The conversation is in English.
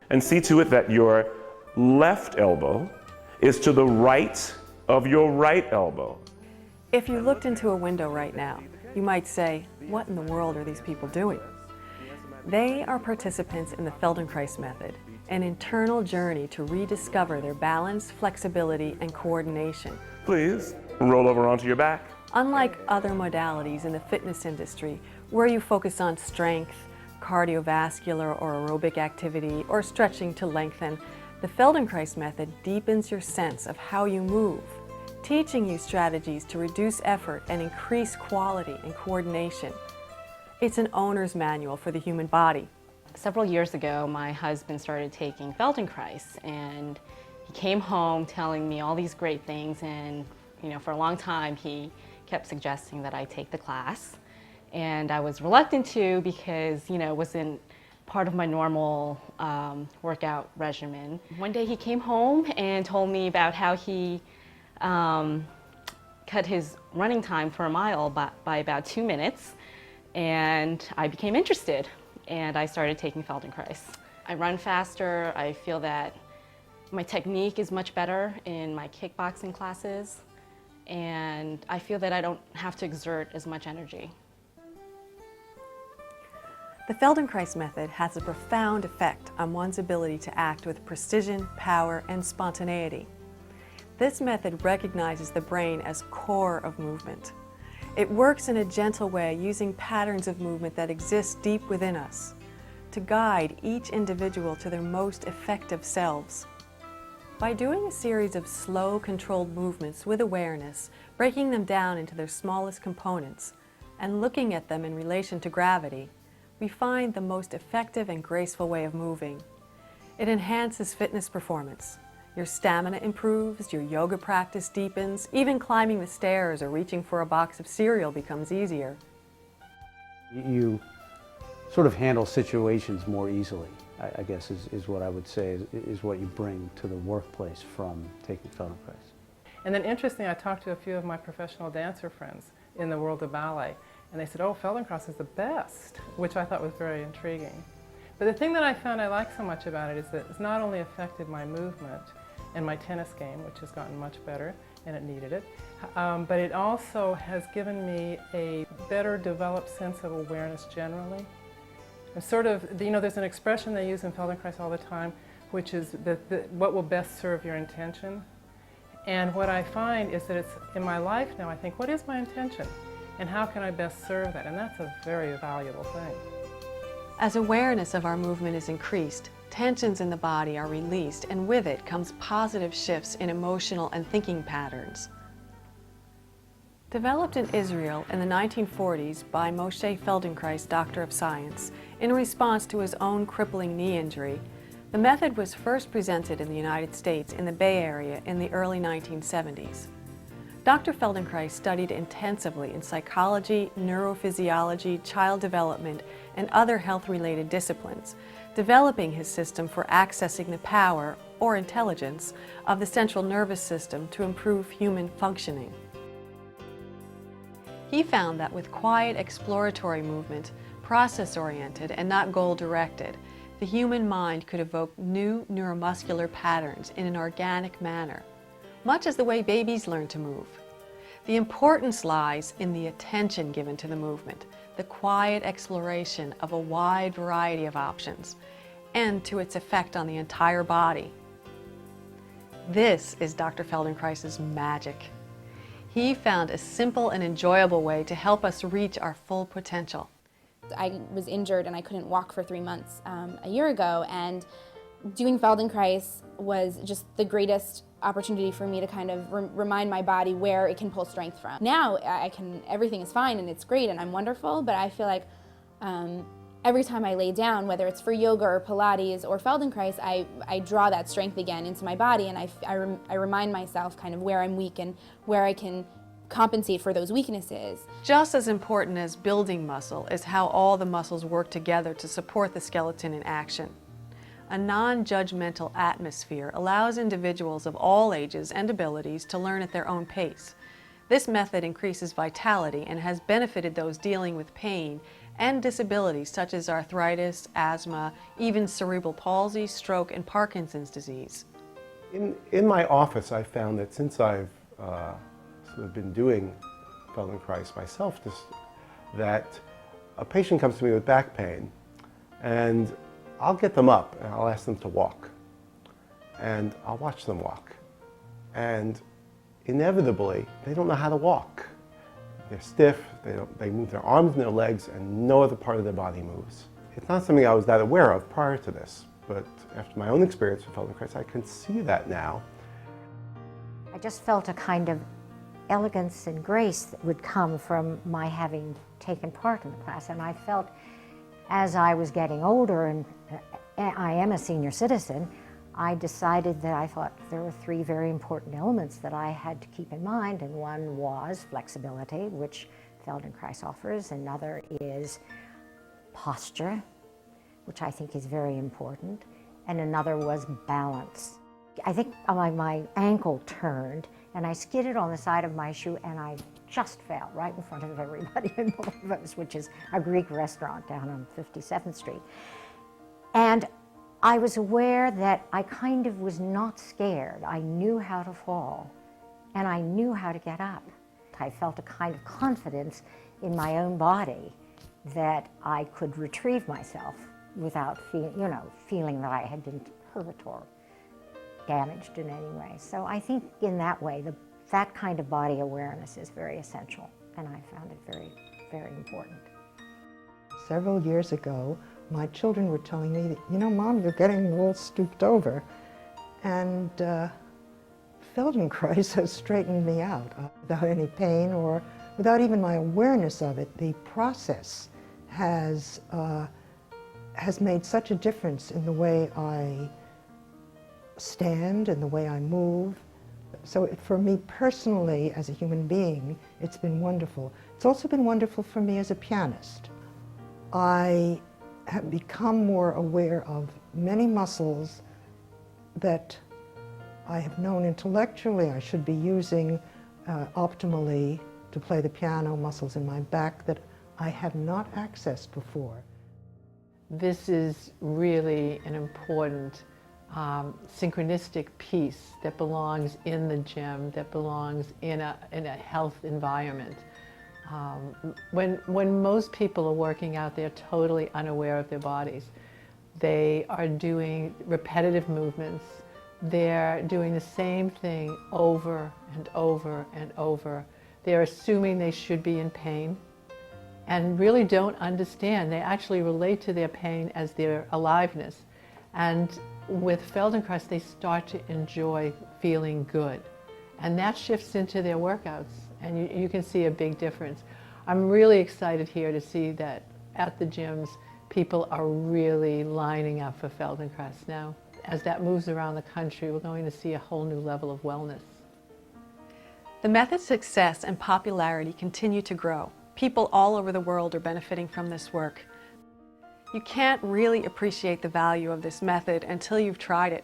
And see to it that your left elbow is to the right of your right elbow. If you looked into a window right now, you might say, what in the world are these people doing? They are participants in the Feldenkrais method, an internal journey to rediscover their balance, flexibility, and coordination. Please roll over onto your back. Unlike other modalities in the fitness industry, where you focus on strength, cardiovascular or aerobic activity, or stretching to lengthen, the Feldenkrais method deepens your sense of how you move, teaching you strategies to reduce effort and increase quality and coordination. It's an owner's manual for the human body. Several years ago, my husband started taking Feldenkrais, and he came home telling me all these great things, and for a long time he kept suggesting that I take the class. And I was reluctant to because, it wasn't part of my normal workout regimen. One day he came home and told me about how he cut his running time for a mile by about 2 minutes, and I became interested, and I started taking Feldenkrais. I run faster. I feel that my technique is much better in my kickboxing classes, and I feel that I don't have to exert as much energy. The Feldenkrais method has a profound effect on one's ability to act with precision, power, and spontaneity. This method recognizes the brain as core of movement. It works in a gentle way using patterns of movement that exist deep within us to guide each individual to their most effective selves. By doing a series of slow, controlled movements with awareness, breaking them down into their smallest components, and looking at them in relation to gravity, we find the most effective and graceful way of moving. It enhances fitness performance. Your stamina improves, your yoga practice deepens, even climbing the stairs or reaching for a box of cereal becomes easier. You sort of handle situations more easily, I guess is what I would say, is what you bring to the workplace from taking Feldenkrais. And then interesting, I talked to a few of my professional dancer friends in the world of ballet, and they said, oh, Feldenkrais is the best, which I thought was very intriguing. But the thing that I found I like so much about it is that it's not only affected my movement and my tennis game, which has gotten much better, and it needed it, but it also has given me a better developed sense of awareness generally. And sort of, there's an expression they use in Feldenkrais all the time, which is what will best serve your intention. And what I find is that it's in my life now, I think, what is my intention? And how can I best serve that? And that's a very valuable thing. As awareness of our movement is increased, tensions in the body are released, and with it comes positive shifts in emotional and thinking patterns. Developed in Israel in the 1940s by Moshe Feldenkrais, Doctor of Science, in response to his own crippling knee injury, the method was first presented in the United States in the Bay Area in the early 1970s. Dr. Feldenkrais studied intensively in psychology, neurophysiology, child development, and other health-related disciplines, developing his system for accessing the power, or intelligence, of the central nervous system to improve human functioning. He found that with quiet exploratory movement, process-oriented and not goal-directed, the human mind could evoke new neuromuscular patterns in an organic manner, much as the way babies learn to move. The importance lies in the attention given to the movement, the quiet exploration of a wide variety of options, and to its effect on the entire body. This is Dr. Feldenkrais's magic. He found a simple and enjoyable way to help us reach our full potential. I was injured and I couldn't walk for 3 months a year ago, and doing Feldenkrais was just the greatest opportunity for me to kind of remind my body where it can pull strength from. Now everything is fine and it's great and I'm wonderful, but I feel like every time I lay down, whether it's for yoga or Pilates or Feldenkrais, I draw that strength again into my body, and I remind myself kind of where I'm weak and where I can compensate for those weaknesses. Just as important as building muscle is how all the muscles work together to support the skeleton in action. A non-judgmental atmosphere allows individuals of all ages and abilities to learn at their own pace. This method increases vitality and has benefited those dealing with pain and disabilities such as arthritis, asthma, even cerebral palsy, stroke, and Parkinson's disease. In my office, I found that since I've sort of been doing Feldenkrais myself, that a patient comes to me with back pain, and I'll get them up and I'll ask them to walk, and I'll watch them walk, and inevitably they don't know how to walk. They're stiff, they move their arms and their legs, and no other part of their body moves. It's not something I was that aware of prior to this, but after my own experience with Feldenkrais, I can see that now. I just felt a kind of elegance and grace that would come from my having taken part in the class, and I felt as I was getting older, and I am a senior citizen, I decided that I thought there were three very important elements that I had to keep in mind, and one was flexibility, which Feldenkrais offers. Another is posture, which I think is very important, and another was balance. I think my ankle turned, and I skidded on the side of my shoe, and I just fell right in front of everybody in Bolos, which is a Greek restaurant down on 57th Street. And I was aware that I kind of was not scared. I knew how to fall, and I knew how to get up. I felt a kind of confidence in my own body that I could retrieve myself without feeling that I had been hurt or damaged in any way. So I think in that way, that kind of body awareness is very essential, and I found it very, very important. Several years ago, my children were telling me that, you know, Mom, you're getting all stooped over. And Feldenkrais has straightened me out without any pain or without even my awareness of it. The process has made such a difference in the way I stand and the way I move. So for me personally, as a human being, it's been wonderful. It's also been wonderful for me as a pianist. I have become more aware of many muscles that I have known intellectually I should be using optimally to play the piano, muscles in my back that I had not accessed before. This is really an important synchronistic piece that belongs in the gym, that belongs in a health environment. When most people are working out, they're totally unaware of their bodies. They are doing repetitive movements. They're doing the same thing over and over and over. They're assuming they should be in pain and really don't understand. They actually relate to their pain as their aliveness. And with Feldenkrais, they start to enjoy feeling good. And that shifts into their workouts, and you can see a big difference. I'm really excited here to see that at the gyms, people are really lining up for Feldenkrais now. As that moves around the country, we're going to see a whole new level of wellness. The method's success and popularity continue to grow. People all over the world are benefiting from this work. You can't really appreciate the value of this method until you've tried it.